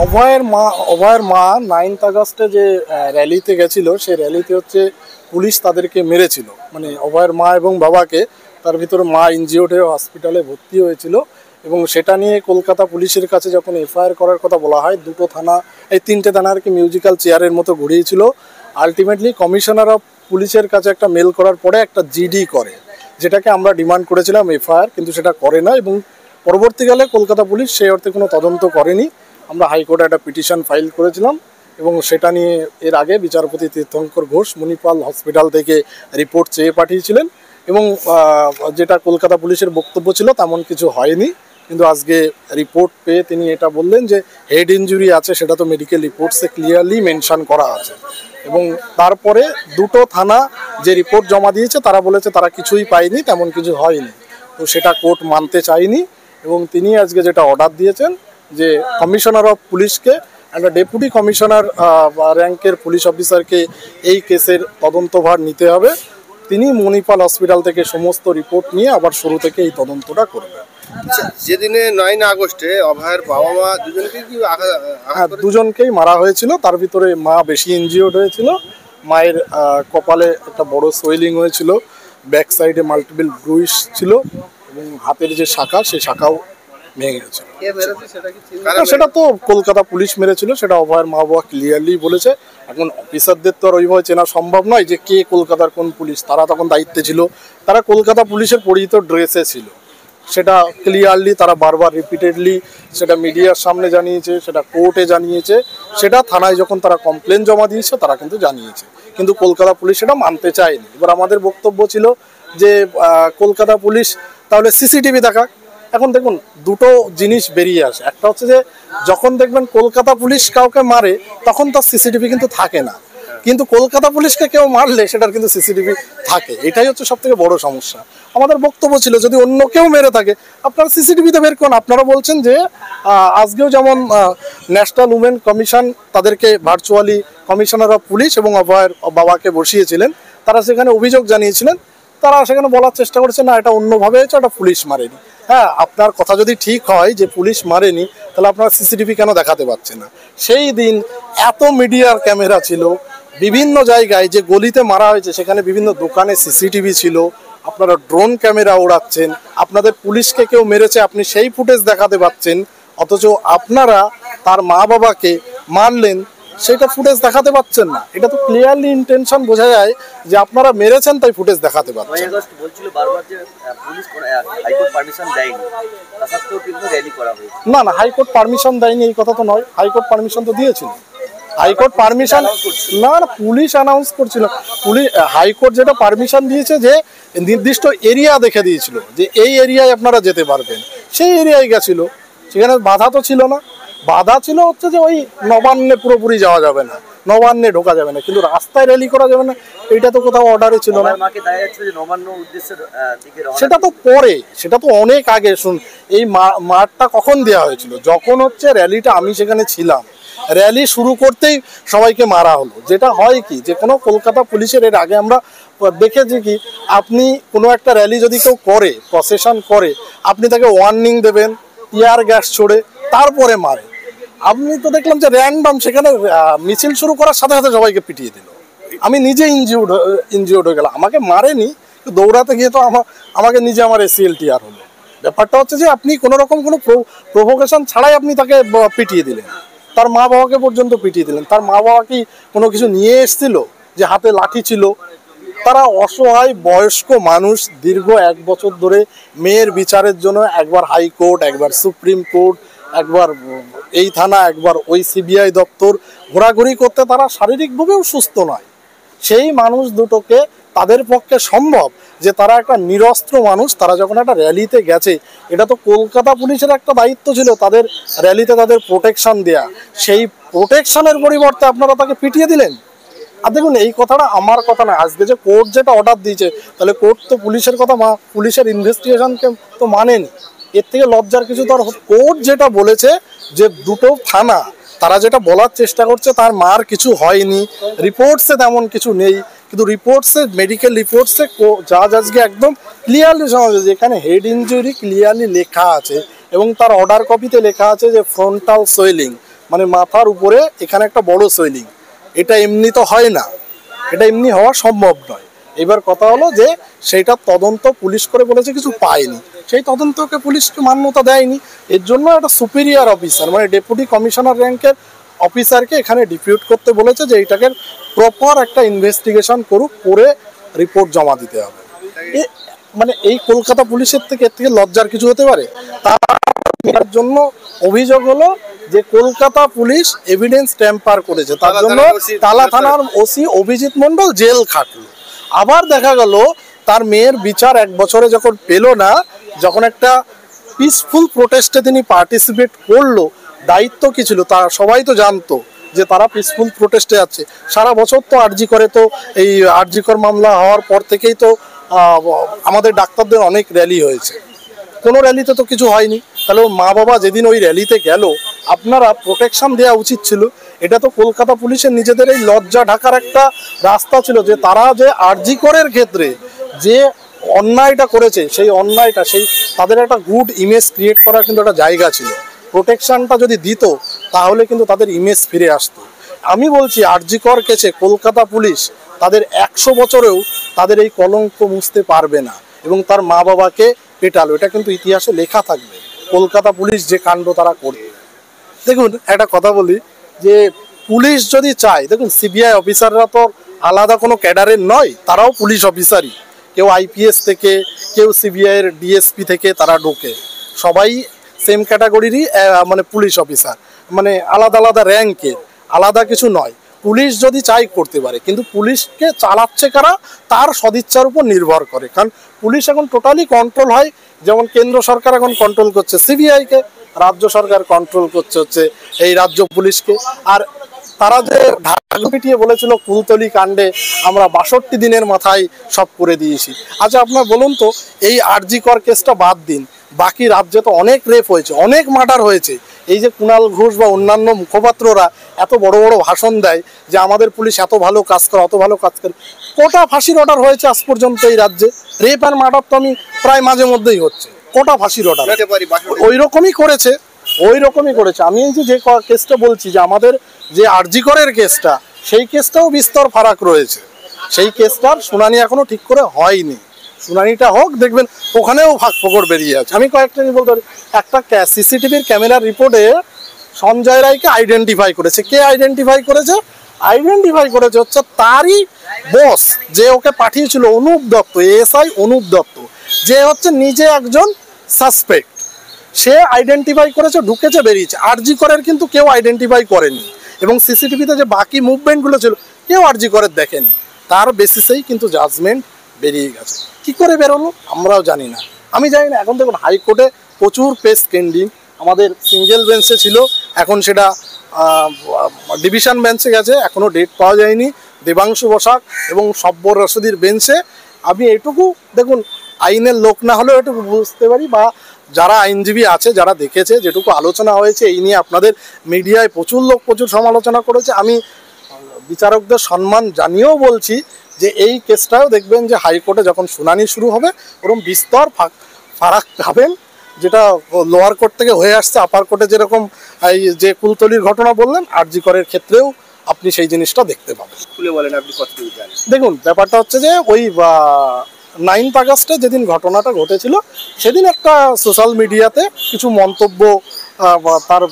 অভয়ের মা 9th আগস্টে যে র্যালিতে গেছিল, সেই র্যালিতে হচ্ছে পুলিশ তাদেরকে মেরেছিল, মানে অভয়ের মা এবং বাবাকে। তার ভিতরে মা ইনজিওর্ড হয়ে হসপিটালে ভর্তি হয়েছিল এবং সেটা নিয়ে কলকাতা পুলিশের কাছে যখন এফআইআর করার কথা বলা হয়, তিনটে থানা আর কি মিউজিক্যাল চেয়ারের মতো ঘুরিয়েছিল। আলটিমেটলি কমিশনার অফ পুলিশের কাছে একটা মেল করার পরে একটা জিডি করে, যেটাকে আমরা ডিমান্ড করেছিলাম এফআইআর, কিন্তু সেটা করে না এবং পরবর্তীকালে কলকাতা পুলিশ সেই অর্থে কোনো তদন্ত করেনি। আমরা হাইকোর্টে একটা পিটিশন ফাইল করেছিলাম এবং সেটা নিয়ে এর আগে বিচারপতি তীর্থঙ্কর ঘোষ মণিপাল হসপিটাল থেকে রিপোর্ট চেয়ে পাঠিয়েছিলেন এবং যেটা কলকাতা পুলিশের বক্তব্য ছিল তেমন কিছু হয়নি। কিন্তু আজকে রিপোর্ট পেয়ে তিনি এটা বললেন যে হেড ইনজুরি আছে, সেটা তো মেডিকেল রিপোর্টসে ক্লিয়ারলি মেনশন করা আছে। এবং তারপরে দুটো থানা যে রিপোর্ট জমা দিয়েছে তারা বলেছে তারা কিছুই পায়নি, তেমন কিছু হয়নি। তো সেটা কোর্ট মানতে চায়নি এবং তিনি আজকে যেটা অর্ডার দিয়েছেন যে কমিশনার অফ পুলিশকে, একটা ডেপুটি কমিশনার র্যাঙ্কের পুলিশ অফিসারকে এই কেসের তদন্তভার নিতে হবে। তিনি মণিপাল হসপিটাল থেকে সমস্ত রিপোর্ট নিয়ে আবার শুরু থেকে এই তদন্তটা করবেন। যেদিনে 9 আগস্টে অভয়ের বাবা মা দুজনকেই মারা হয়েছিল। তার ভিতরে মা বেশি ইনজিওর্ড হয়েছিল। মায়ের কপালে একটা বড় সোয়েলিং হয়েছিল, ব্যাক সাইডে মাল্টিপল ব্রুইশ ছিল এবং হাতের যে শাখা সেই শাখাও ভেঙে গেছিল। সেটা তো কলকাতা পুলিশ মেরেছিল, সেটা অভয়ের মা বাবা ক্লিয়ারলি বলেছে। এখন অফিসারদের তো আর ওইভাবে চেনা সম্ভব নয় যে কে কলকাতার কোন পুলিশ। তারা তখন দায়িত্বে ছিল, তারা কলকাতা পুলিশের পরিহিত ড্রেসে ছিল, সেটা ক্লিয়ারলি তারা বারবার রিপিটেডলি সেটা মিডিয়ার সামনে জানিয়েছে, সেটা কোর্টে জানিয়েছে, সেটা থানায় যখন তারা কমপ্লেন জমা দিয়েছে তারা কিন্তু জানিয়েছে, কিন্তু কলকাতা পুলিশ সেটা মানতে চায়নি। এবার আমাদের বক্তব্য ছিল যে কলকাতা পুলিশ তাহলে সিসিটিভি দেখাক। এখন দেখুন দুটো জিনিস বেরিয়ে আসে, একটা হচ্ছে যে যখন দেখবেন কলকাতা পুলিশ কাউকে মারে তখন তার সিসিটিভি কিন্তু থাকে না, কিন্তু কলকাতা পুলিশকে কেউ মারলে সেটার কিন্তু সিসিটিভি থাকে। এটাই হচ্ছে সব থেকে বড় সমস্যা। আমাদের বক্তব্য ছিল যদি অন্য কেউ মেরে থাকে আপনারা সিসিটিভিতে বের করুন। আপনারা বলছেন যে আজকেও যেমন ন্যাশনাল উমেন কমিশন তাদেরকে ভার্চুয়ালি কমিশনার অফ পুলিশ এবং অভয়ের বাবাকে বসিয়েছিলেন, তারা সেখানে অভিযোগ জানিয়েছিলেন, তারা সেখানে বলার চেষ্টা করেছে না এটা অন্যভাবে হয়েছে, এটা পুলিশ মারেনি। হ্যাঁ, আপনার কথা যদি ঠিক হয় যে পুলিশ মারেনি তাহলে আপনারা সিসিটিভি কেন দেখাতে পারছেন না? সেই দিন এত মিডিয়ার ক্যামেরা ছিল বিভিন্ন জায়গায়, যে গলিতে মারা হয়েছে সেখানে বিভিন্ন দোকানে সিসিটিভি ছিল, আপনারা ড্রোন ক্যামেরা ওড়াচ্ছেন, আপনাদের পুলিশকে কেউ মেরেছে আপনি সেই ফুটেজ দেখাতে পাচ্ছেন, অথচ আপনারা তার মা বাবাকে মারলেন সেটা ফুটেজ দেখাতে পাচ্ছেন না। এটা তো ক্লিয়ারলি ইন্টেনশন বোঝা যায় যে আপনারা মেরেছেন তাই ফুটেজ দেখাতে পাচ্ছেন। না না, হাইকোর্ট পারমিশন দেয়নি এই কথা তো নয়, হাইকোর্ট পারমিশন তো দিয়েছিল। হাইকোর্ট পারমিশন না না, পুলিশ অ্যানাউন্স করছিল। হাইকোর্ট যেটা পারমিশন দিয়েছে যে নির্দিষ্ট এরিয়া দেখে দিয়েছিল যে এই এরিয়ায় আপনারা যেতে পারবেন, সেই এরিয়ায় গেছিল, সেখানে বাধা তো ছিল না। বাধা ছিল হচ্ছে যে ওই নবান্নে পুরোপুরি যাওয়া যাবে না, নবান্নে ঢোকা যাবে না, কিন্তু রাস্তায় র্যালি করা যাবে না এটা তো কোথাও অর্ডারে ছিল না। সেটা তো পরে, সেটা তো অনেক আগে। শুন, এই মাঠটা কখন দেওয়া হয়েছিল? যখন হচ্ছে র্যালিটা আমি সেখানে ছিলাম, র্যালি শুরু করতেই সবাইকে মারা হলো। যেটা হয় কি যে কোনো কলকাতা পুলিশের এর আগে আমরা দেখেছি কি, আপনি কোনো একটা র্যালি যদি কেউ করে, প্রসেশন করে, আপনি তাকে ওয়ার্নিং দেবেন, টিয়ার গ্যাস ছোড়ে, তারপরে মারে। আপনি তো দেখলাম যে র্যান্ডম সেখানে মিছিল শুরু করার সাথে সাথে সবাইকে পিটিয়ে দিল। আমি নিজে ইনজিওর্ড হয়ে গেলাম, আমাকে মারেনি, দৌড়াতে গিয়ে তো আমাকে নিজে আমার ACL টিয়ার হলো। ব্যাপারটা হচ্ছে যে আপনি কোনো রকম কোনো প্রভোকেশন ছাড়াই আপনি তাকে পিটিয়ে দিলেন, তার মা বাবাকে পর্যন্ত পিটিয়ে দিলেন। তার মা বাবা কি কোনো কিছু নিয়ে এসেছিল যে হাতে লাঠি ছিল? তারা অসহায় বয়স্ক মানুষ, দীর্ঘ 1 বছর ধরে মেয়ের বিচারের জন্য একবার হাইকোর্ট, একবার সুপ্রিম কোর্ট, একবার এই থানা, একবার ওই CBI দপ্তর ঘোরাঘুরি করতে তারা শারীরিকভাবেও সুস্থ নয়। সেই মানুষ দুটোকে তাদের পক্ষে সম্ভব যে তারা একটা নিরস্ত্র মানুষ, তারা যখন একটা র্যালিতে গেছে, এটা তো কলকাতা পুলিশের একটা দায়িত্ব ছিল তাদের র্যালিতে তাদের প্রোটেকশন দেয়া, সেই প্রোটেকশনের পরিবর্তে আপনারা তাকে পিটিয়ে দিলেন। আর দেখুন, এই কথাটা আমার কথা না, আজকে যে কোর্ট যেটা অর্ডার দিয়েছে তাহলে কোর্ট তো পুলিশের কথা, পুলিশের ইনভেস্টিগেশনকে তো মানেনি। এর থেকে লজ্জার কিছু তো আর, কোর্ট যেটা বলেছে যে দুটো থানা তারা যেটা বলার চেষ্টা করছে তার মার কিছু হয়নি, রিপোর্টসে তেমন কিছু নেই, কিন্তু রিপোর্টসে, মেডিকেল রিপোর্টসে জাজ আজকে একদম ক্লিয়ারলি শোনা যাচ্ছে এখানে হেড ইনজুরি ক্লিয়ারলি লেখা আছে এবং তার অর্ডার কপিতে লেখা আছে যে ফ্রন্টাল সোয়েলিং। মানে মাথার উপরে এখানে একটা বড় সোয়েলিং, এটা এমনি তো হয় না, এটা এমনি হওয়া সম্ভব নয়। এবার কথা হলো যে সেইটা তদন্ত পুলিশ করে বলেছে কিছু পায়নি, সেই তদন্তকে পুলিশকে মান্যতা দেয়নি। এর জন্য একটা সুপিরিয়র অফিসার মানে ডেপুটি কমিশনার র্যাঙ্কের অফিসারকে এখানে ডিপিউট করতে বলেছে যে এইটাকে প্রপার একটা ইনভেস্টিগেশন করুক, করে রিপোর্ট জমা দিতে হবে। মানে এই কলকাতা পুলিশের থেকে এর থেকে লজ্জার কিছু হতে পারে? তার জন্য অভিযোগ হলো যে কলকাতা পুলিশ এভিডেন্স ট্যাম্পার করেছে, তার জন্য তালা থানার ওসি অভিজিৎ মণ্ডল জেল খাটলো। আবার দেখা গেল তার মেয়ের বিচার 1 বছরে যখন পেল না, যখন একটা পিসফুল প্রোটেস্টে তিনি পার্টিসিপেট করলো, দায়িত্ব কি ছিল তা সবাই তো জানতো যে তারা পিসফুল প্রোটেস্টে যাচ্ছে। সারা বছর তো আরজি করে, তো এই আরজি কর মামলা হওয়ার পর থেকেই তো আমাদের ডাক্তারদের অনেক র্যালি হয়েছে, কোনো র্যালিতে তো কিছু হয়নি। তাহলে মা বাবা যেদিন ওই র্যালিতে গেল, আপনারা প্রোটেকশন দেওয়া উচিত ছিল। এটা তো কলকাতা পুলিশের নিজেদের এই লজ্জা ঢাকার একটা রাস্তা ছিল, যে তারা যে আরজি করের ক্ষেত্রে যে অন্যায়টা করেছে, সেই অন্যায়টা সেই তাদের একটা গুড ইমেজ ক্রিয়েট করার কিন্তু একটা জায়গা ছিল। প্রোটেকশনটা যদি দিত তাহলে কিন্তু তাদের ইমেজ ফিরে আসতো। আমি বলছি আরজি কর কেসে কলকাতা পুলিশ তাদের 100 বছরেও তাদের এই কলঙ্ক মুছতে পারবে না, এবং তার মা বাবাকে পেটালো, এটা কিন্তু ইতিহাসে লেখা থাকবে কলকাতা পুলিশ যে কাণ্ড তারা করবে। দেখুন একটা কথা বলি, যে পুলিশ যদি চায়, দেখুন সিবিআই অফিসাররা তো আলাদা কোনো ক্যাডারের নয়, তারাও পুলিশ অফিসারই, কেউ আইপিএস থেকে, কেউ সিবিআইয়ের ডিএসপি থেকে তারা ঢোকে, সবাই সেম ক্যাটাগরিরই মানে পুলিশ অফিসার, মানে আলাদা আলাদা র্যাঙ্কের, আলাদা কিছু নয়। পুলিশ যদি চাই করতে পারে, কিন্তু পুলিশকে চালাচ্ছে কারা তার সদিচ্ছার উপর নির্ভর করে। কারণ পুলিশ এখন টোটালি কন্ট্রোল হয়, যেমন কেন্দ্র সরকার এখন কন্ট্রোল করছে সিবিআইকে, রাজ্য সরকার কন্ট্রোল করছে হচ্ছে এই রাজ্য পুলিশকে। আর তারা যে ঢাক পিটিয়ে বলেছিল কুলতলি কাণ্ডে আমরা 62 দিনের মাথায় সব করে দিয়েছি। আচ্ছা আপনার বলুন তো, এই আরজি কর কেসটা বাদ দিন, বাকি রাজ্যে তো অনেক রেপ হয়েছে, অনেক মার্ডার হয়েছে। এই যে কুণাল ঘোষ বা অন্যান্য মুখপাত্ররা এত বড় বড় ভাষণ দেয় যে আমাদের পুলিশ এত ভালো কাজ করে, অত ভালো কাজ করে, কোটা ফাঁসির অর্ডার হয়েছে আজ পর্যন্ত এই রাজ্যে? রেপ আর মার্ডার তো আমি প্রায় মাঝে মধ্যেই হচ্ছে, কোটা ফাঁসির অর্ডার ওই রকমই করেছে, ওই রকমই করেছে। আমি এই যে কেসটা বলছি যে আমাদের যে আরজি করের কেসটা, সেই কেসটাও বিস্তর ফারাক রয়েছে, সেই কেসটার শুনানি এখনো ঠিক করে হয়নি। শুনানিটা হোক, দেখবেন ওখানেও ফাঁক ফোকর বেরিয়ে আছে। আমি কয়েকটা বলতে পারি, একটা সিসিটিভির ক্যামেরার রিপোর্টে সঞ্জয় রায়কে আইডেন্টিফাই করেছে। কে আইডেন্টিফাই করেছে? আইডেন্টিফাই করেছে হচ্ছে তারই বস, যে ওকে পাঠিয়েছিল, অনুপ দত্ত, এএসআই অনুপ দত্ত, যে হচ্ছে নিজে একজন সাসপেক্ট। সে আইডেন্টিফাই করেছে, ঢুকেছে, বেরিয়েছে। আরজি করের কিন্তু কেউ আইডেন্টিফাই করেনি, এবং সিসিটিভিতে যে বাকি মুভমেন্টগুলো ছিল কেউ আরজি করের দেখেনি। তার বেসিসেই কিন্তু জাজমেন্ট বেরিয়ে গেছে। কি করে বেরোলো আমরাও জানি না, আমি জানি না। এখন দেখুন হাইকোর্টে প্রচুর কেস পেন্ডিং, আমাদের সিঙ্গেল বেঞ্চে ছিল, এখন সেটা ডিভিশন বেঞ্চে গেছে, এখনও ডেট পাওয়া যায়নি। দেবাংশু বসাক এবং সব্বর রশিদির বেঞ্চে আমি এটুকু, দেখুন আইনের লোক না হলেও এটুকু বুঝতে পারি, বা যারা আইনজীবী আছে যারা দেখেছে, যেটুকু আলোচনা হয়েছে এই নিয়ে আপনাদের মিডিয়ায় প্রচুর লোক প্রচুর সমালোচনা করেছে। আমি বিচারকদের সম্মান জানিয়েও বলছি যে এই কেসটাও দেখবেন যে হাইকোর্টে যখন শুনানি শুরু হবে ওরকম বিস্তর ফারাক পাবেন, যেটা লোয়ার কোর্ট থেকে হয়ে আসছে আপার কোর্টে। যেরকম এই যে কুলতলির ঘটনা বললেন, আরজি করের ক্ষেত্রেও আপনি সেই জিনিসটা দেখতে পাবেন। খুলে বলেন আপনি কতটুকু জানেন। দেখুন ব্যাপারটা হচ্ছে যে ওই 9 আগস্টে যেদিন ঘটনাটা ঘটেছিল, সেদিন একটা সোশ্যাল মিডিয়াতে কিছু মন্তব্য তার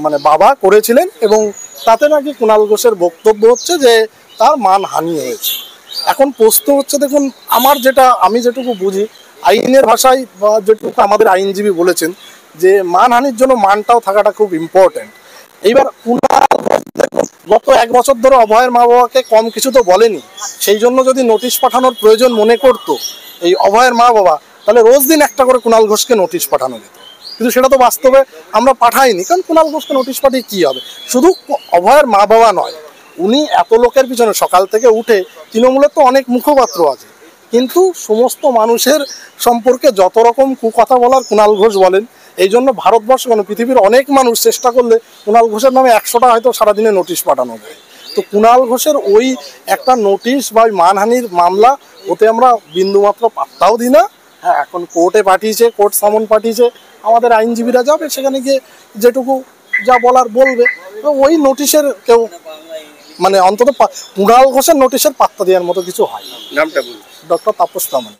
মানে বাবা করেছিলেন, এবং তাতে নাকি কুণাল ঘোষের বক্তব্য হচ্ছে যে তার মানহানি হয়েছে। এখন প্রশ্ন হচ্ছে, দেখুন আমি যেটুকু বুঝি আইনের ভাষায়, বা যেটুকু আমাদের আইনজীবী বলেছেন যে মানহানির জন্য মানটাও থাকাটা খুব ইম্পর্টেন্ট। এইবার কুণাল গত 1 বছর ধরে অভয়ের মা বাবাকে কম কিছু তো বলেনি, সেই জন্য যদি নোটিশ পাঠানোর প্রয়োজন মনে করতো এই অভয়ের মা বাবা, তাহলে রোজ দিন একটা করে কুণাল ঘোষকে নোটিশ পাঠানো যেত। কিন্তু সেটা তো বাস্তবে আমরা পাঠাইনি, কারণ কুণাল ঘোষকে নোটিশ পাঠিয়ে কী হবে? শুধু অভয়ের মা বাবা নয়, উনি এত লোকের পিছনে সকাল থেকে উঠে, তৃণমূলের তো অনেক মুখপাত্র আছে, কিন্তু সমস্ত মানুষের সম্পর্কে যত রকম কুকথা বলার কুণাল ঘোষ বলেন। এই জন্য ভারতবর্ষ কেন পৃথিবীর অনেক মানুষ চেষ্টা করলে কুণাল ঘোষের নামে 100টা হয়তো সারাদিনে নোটিশ পাঠানো যায়। তো কুণাল ঘোষের ওই একটা নোটিশ বা মানহানির মামলা, ওতে আমরা বিন্দুমাত্র পাত্তাও দিই না। এখন কোর্টে পাঠিয়েছে, কোর্ট সামন পাঠিয়েছে, আমাদের আইনজীবীরা যাবে সেখানে গিয়ে যেটুকু যা বলার বলবে। তো ওই নোটিশের কেউ মানে অন্তত কুণাল ঘোষের নোটিশের পাত্তা দেওয়ার মতো কিছু হয় না। নামটা বলুন। ডক্টর তাপস তামানি।